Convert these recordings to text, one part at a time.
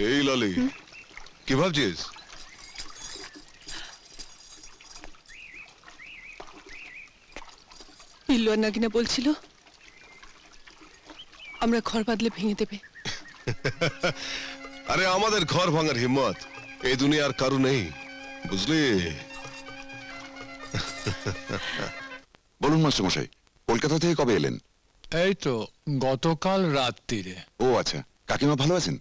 এই লালি, কি ভাবছিস? পিল্লু আর নাগিনা বলছিল আমরা ঘর বাঁধলে ভেঙে দেবে। আরে আমাদের ঘর ভাঙার হিম্মত এই দুনিয়ার কারো নেই, বুঝলি? বলুন মাস্টার মশাই, কলকাতা থেকে কবে এলেন? এই তো গতকাল রাত্রিরে। ও আচ্ছা, কাকিমা ভালো আছেন?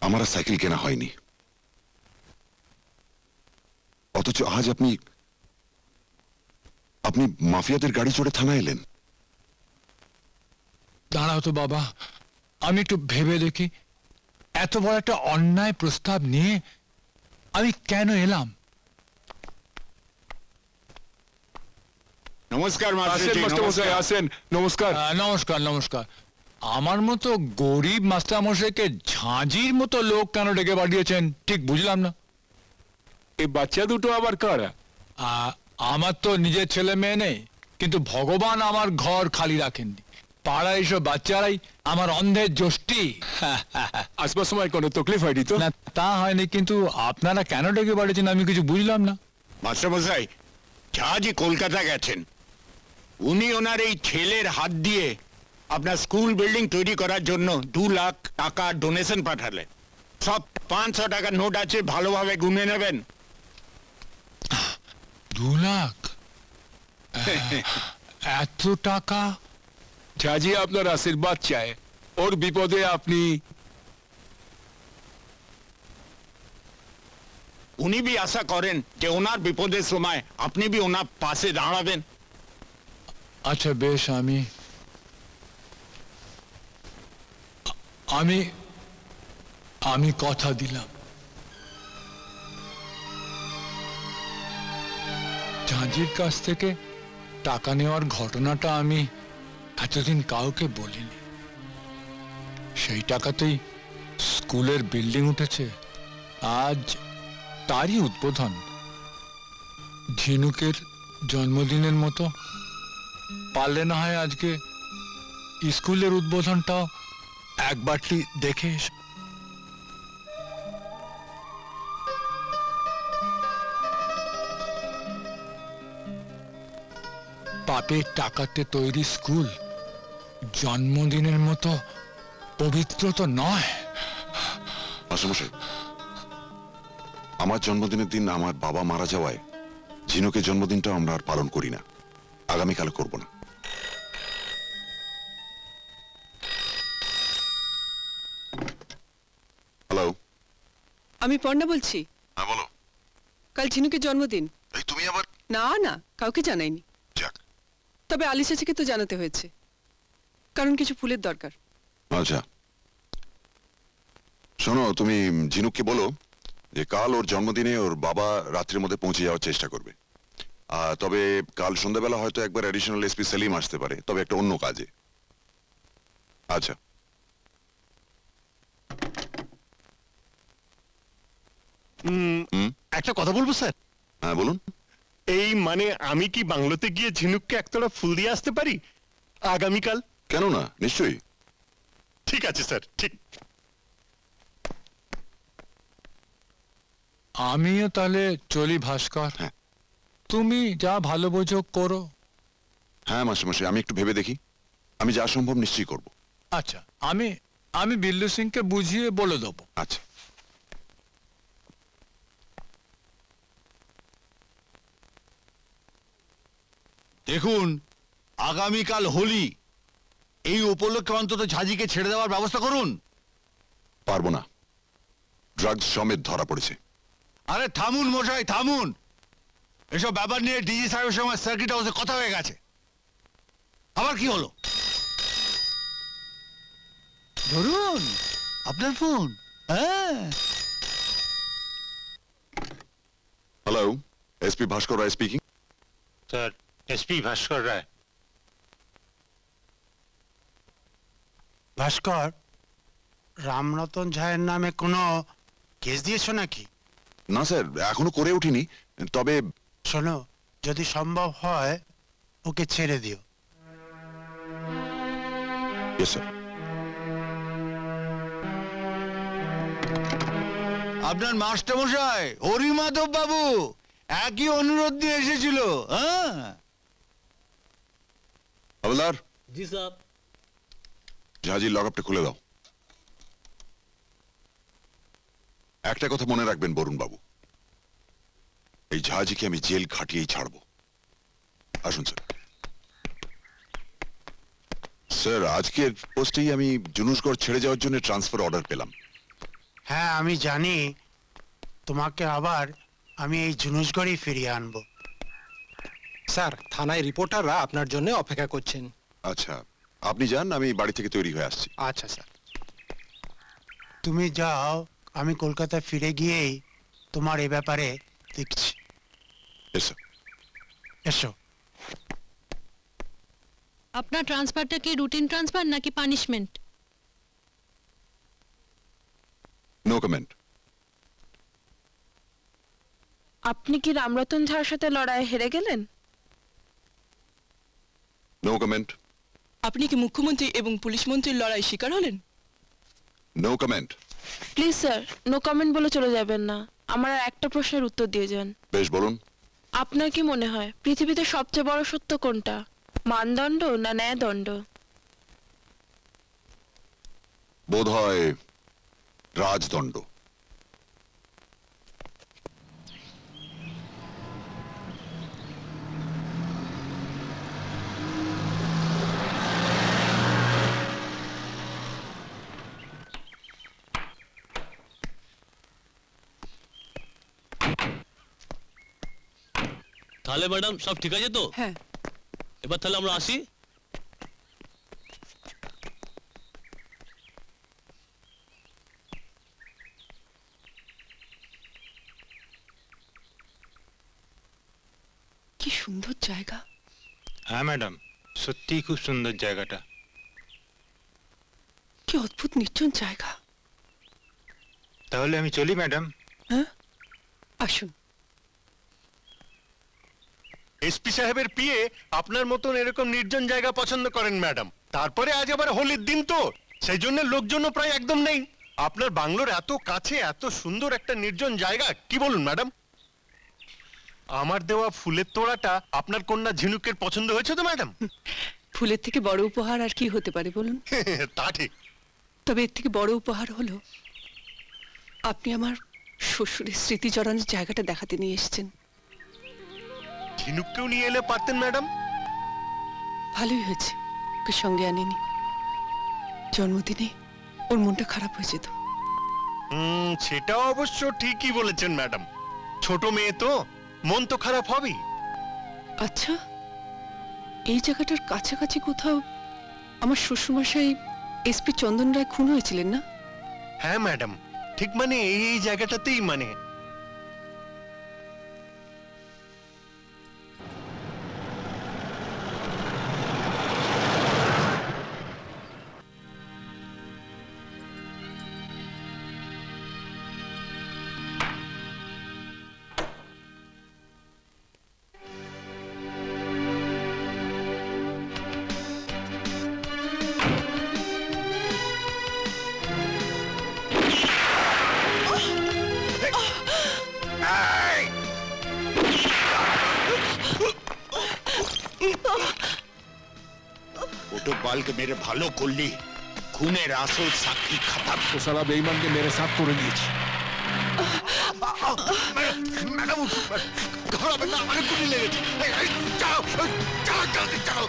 আমার সাইকেল কেনা হয়নি, অথচ আজ আপনি মাফিয়াদের গাড়ি চড়ে থানায় এলেন। দাঁড়াও তো বাবা, আমি একটু ভেবে দেখি এত বড় একটা অন্যায় প্রস্তাব নিয়ে আমি কেন এলাম। নমস্কার আসেন। নমস্কার নমস্কার নমস্কার। আমার মতো গরিব মাস্টার মশাইকে ঝাঁঝির মতো লোক কেন ডেকে পাঠিয়েছেন ঠিক বুঝলাম না। এই বাচ্চা দুটো আবার কারা? আমার তো নিজের ছেলে মেয়ে নেই, কিন্তু ভগবান আমার ঘর খালি রাখেননি। পাড়ার এইসব বাচ্চারাই আমার অন্ধের যষ্টি। আসবার সময় কোনো তকলিফ হয়নি তো? না তা হয়নি, কিন্তু আপনারা কেন ডেকে পাঠিয়েছেন আমি কিছু বুঝলাম না। মাস্টারমশাই, ঝাঁঝি কলকাতা গেছেন, উনি ওনার এই ছেলের হাত দিয়ে আপনার স্কুল বিল্ডিং তৈরি করার জন্য 2 লাখ টাকা ডোনেশন পাঠালেন। সব 500 টাকার নোট আছে, ভালোভাবে গুনে নেবেন। 2 লাখ? এত টাকা? ঝাঁঝি আপনার আশীর্বাদ চায়, ওর বিপদে আপনি। উনি भी আশা করেন যে ওনার বিপদের সময় আপনি भी ওনার পাশে দাঁড়াবেন। আচ্ছা বেশ, আমি কথা দিলাম। ঝাঁঝির কাছ থেকে টাকা নেওয়ার ঘটনাটা আমি এতদিন কাউকে বলিনি। সেই টাকাতেই স্কুলের বিল্ডিং উঠেছে, আজ তারই উদ্বোধন। ঝিনুকের জন্মদিনের মতো পারলে না হয় আজকে স্কুলের উদ্বোধনটাও একবারটি দেখে এসো। পাপের টাকাতে তৈরি স্কুল জন্মদিনের মতো পবিত্র তো নয়। মাস্টারমশাই, আমার জন্মদিনের দিন আমার বাবা মারা যাওয়ায় ঝিনুকের জন্মদিনটা আমরা আর পালন করি না, আগামীকাল করব না। আমি পর্ণা বলছি। হ্যাঁ বলো। কাল ঝিনুকের জন্মদিন। এই তুমি আবার? না না, কাউকে জানাইনি। যাক। তবে আলি চাচিকে তো জানাতে হয়েছে, কারণ কিছু ফুলের দরকার। আচ্ছা শোনো, তুমি ঝিনুককে বলো যে কাল ওর জন্মদিনে ওর বাবা রাত্রির মধ্যে পৌঁছে যাওয়ার চেষ্টা করবে। তবে কাল সন্ধ্যাবেলা হয়তো একবার অ্যাডিশনাল এসপি সেলিম আসতে পারে, তবে একটা অন্য কাজে। আচ্ছা। একটা কথা বলবো স্যার? হ্যাঁ বলুন। এই মানে আমি কি বাংলোতে গিয়ে ঝিনুককে একতলা ফুল দিয়ে আসতে পারি আগামীকাল? কেন না, নিশ্চয়ই। ঠিক আছে স্যার, ঠিক। আমিও তাহলে চলি ভাস্কর। হ্যাঁ। তুমি যা ভালো বোঝো করো। হ্যাঁ মাস্টারমশাই, আমি একটু ভেবে দেখি, আমি যা সম্ভব নিশ্চয়ই করব। আচ্ছা, আমি আমি বিল্লু সিংকে বুঝিয়ে বলে দেবো। আচ্ছা। দেখুন, আগামীকাল হোলি, এই উপলক্ষে অন্তত ঝাঁঝিকে ছেড়ে দেওয়ার ব্যবস্থা করুন। পারবো না, ড্রাগস সমেত ধরা পড়েছে। আরে থামুন মশাই, থামুন। এসব ব্যাপার নিয়ে ডিজি সাহেবের সঙ্গে সার্কিট হাউসে কথা হয়ে গেছে। আবার কি হলো? ধরুন আপনার ফোন। হ্যাঁ। হ্যালো, এসপি ভাস্কর রায় স্পিকিং। স্যার, এসপি ভাস্কর রায়। ভাস্কর, রামরতন ঝায়ের নামে কোনো কেস দিয়েছো নাকি? না স্যার, এখনো করে উঠিনি, তবে শোনো, যদি সম্ভব হয় ওকে ছেড়ে দিও। Yes sir. আপনার মাস্টারমশাই হরিমাধব বাবু একই অনুরোধ নিয়ে এসেছিল। হ্যাঁ। হাওলদার, জি স্যার। ঝাঁঝির লকআপটা খুলে দাও। একটা কথা মনে রাখবেন বরুণ বাবু, এই ঝাঁঝিকে আমি জেল খাটিয়েই ছাড়বো। আসুন স্যার। স্যার, আজকের পোস্টেই আমি জুনুসগড় ছেড়ে যাওয়ার জন্য ট্রান্সফার অর্ডার পেলাম। হ্যাঁ আমি জানি, তোমাকে আবার আমি এই জুনুসগড়েই ফিরিয়ে আনবো। স্যার, থানায় রিপোর্টাররা আপনার জন্য অপেক্ষা করছেন। আচ্ছা, আপনি যান, আমি বাড়ি থেকে তৈরি হয়ে আসছি। আচ্ছা স্যার। তুমি যাও, আমি কলকাতা ফিরে গিয়েই তোমার এ ব্যাপারে দেখছি। Yes, sir. এসো। আপনার ট্রান্সফারটা কি রুটিন ট্রান্সফার নাকি পানিশমেন্ট? No comment. আপনি কি রামরতন ঝার সাথে লড়াই হেরে গেলেন? No comment. আপনি কি মুখ্যমন্ত্রী এবং পুলিশ মন্ত্রীর লড়াই শিকার হলেন? No comment. Please sir, no comment বলে চলে যাবেন না। আমার আর একটা প্রশ্নের উত্তর দিয়ে যান। বেশ, বলুন। আপনার কি মনে হয় পৃথিবীতে সবচেয়ে বড় সত্য কোনটা, মানদণ্ড না ন্যায়দণ্ড? বোধ হয় রাজদণ্ড। তাহলে ম্যাডাম সব ঠিক আছে তো? হ্যাঁ। এবার তাহলে আমরা আসি। কি সুন্দর জায়গা। হ্যাঁ ম্যাডাম, সত্যি খুব সুন্দর জায়গাটা। কি অদ্ভুত নির্জন জায়গা। তাহলে আমি চলি ম্যাডাম। হ্যাঁ, আসুন। এসপি সাহেবের পিএ আপনার মতন এরকম নির্জন জায়গা পছন্দ করেন ম্যাডাম। তারপরে আজ আবার হোলির দিন তো, সেই জন্য লোকজনও প্রায় একদম নেই। আপনার বাংলোর এত কাছে এত সুন্দর একটা নির্জন জায়গা, কি বলুন ম্যাডাম? আমার দেওয়া ফুলের তোড়াটা আপনার কন্যা ঝিনুকের পছন্দ হয়েছে তো ম্যাডাম? ফুলের থেকে বড় উপহার আর কি হতে পারে বলুন? তা ঠিক। তবে এর থেকে বড় উপহার হলো আপনি আমার শ্বশুরের স্মৃতি জড়ানোর জায়গাটা দেখাতে নিয়ে এসেছেন। ঝিনুককেও নিয়ে এলে পারতেন ম্যাডাম। ভালোই হয়েছে ওকে সঙ্গে আনিনি, জন্মদিনে ওর মনটা খারাপ হয়ে যেত। সেটা অবশ্য ঠিকই বলেছেন ম্যাডাম, ছোট মেয়ে তো, মন তো খারাপ হবেই। আচ্ছা, এই জায়গাটার কাছাকাছি কোথাও আমার শ্বশুরমশাই এসপি চন্দন রায় খুন হয়েছিলেন না? হ্যাঁ ম্যাডাম, ঠিক মানে এই জায়গাটাতেই মানে। ওটো বালকে মেরে ভালো করলি, খুনের আসল সাক্ষী খাতা তো সালা বেঈমানকে মেরে সাফ করে দিয়েছি। ম্যাডাম ঘোরাবেন না, আমাকে গুলি লেগেছে। যাও যাও জলদি যাও।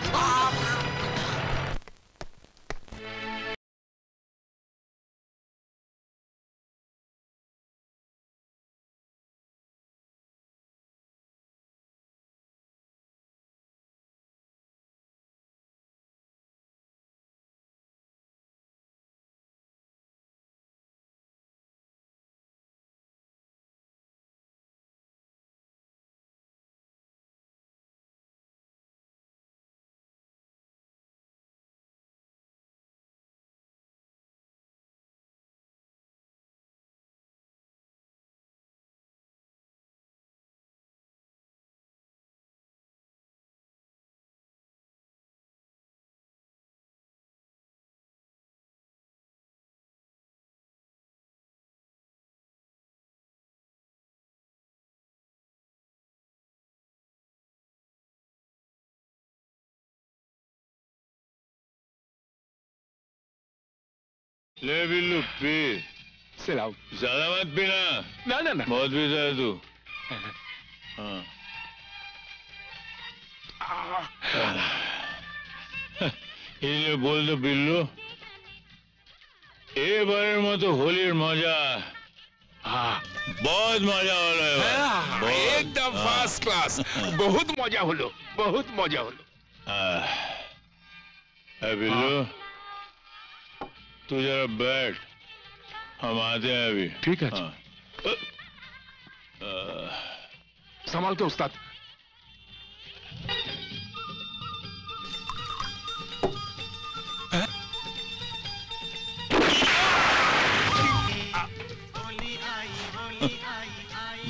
ले बिल्लू पी, सिलाओ। ज्यादा मत पीना। ना ना ना, बहुत पीता है तू। हाँ। ये बोल दो बिल्लू, এবারের মতো হোলির মজা बहुत মজা হলো এবার। एकदम फर्स्ट क्लास, बहुत मजा হলো, बहुत मजा হলো। बिल्लू तू जरा बैठ, हम आते हैं अभी। ठीक है। संभाल के उस्ताद।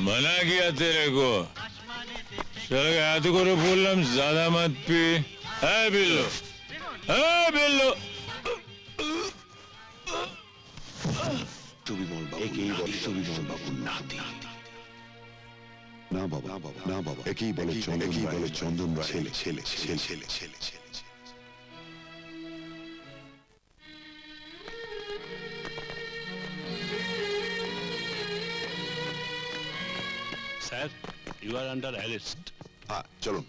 मना किया तेरे को, चल याद करो, बोलम ज्यादा मत पी। है बिल्लू, है बिल्लू। সুবিমল বাবুর নাতি। না বাবা, না বাবা, একই বলে চন্দন রায় ছেলে। Sir, you are under arrest. হ্যাঁ চলুন।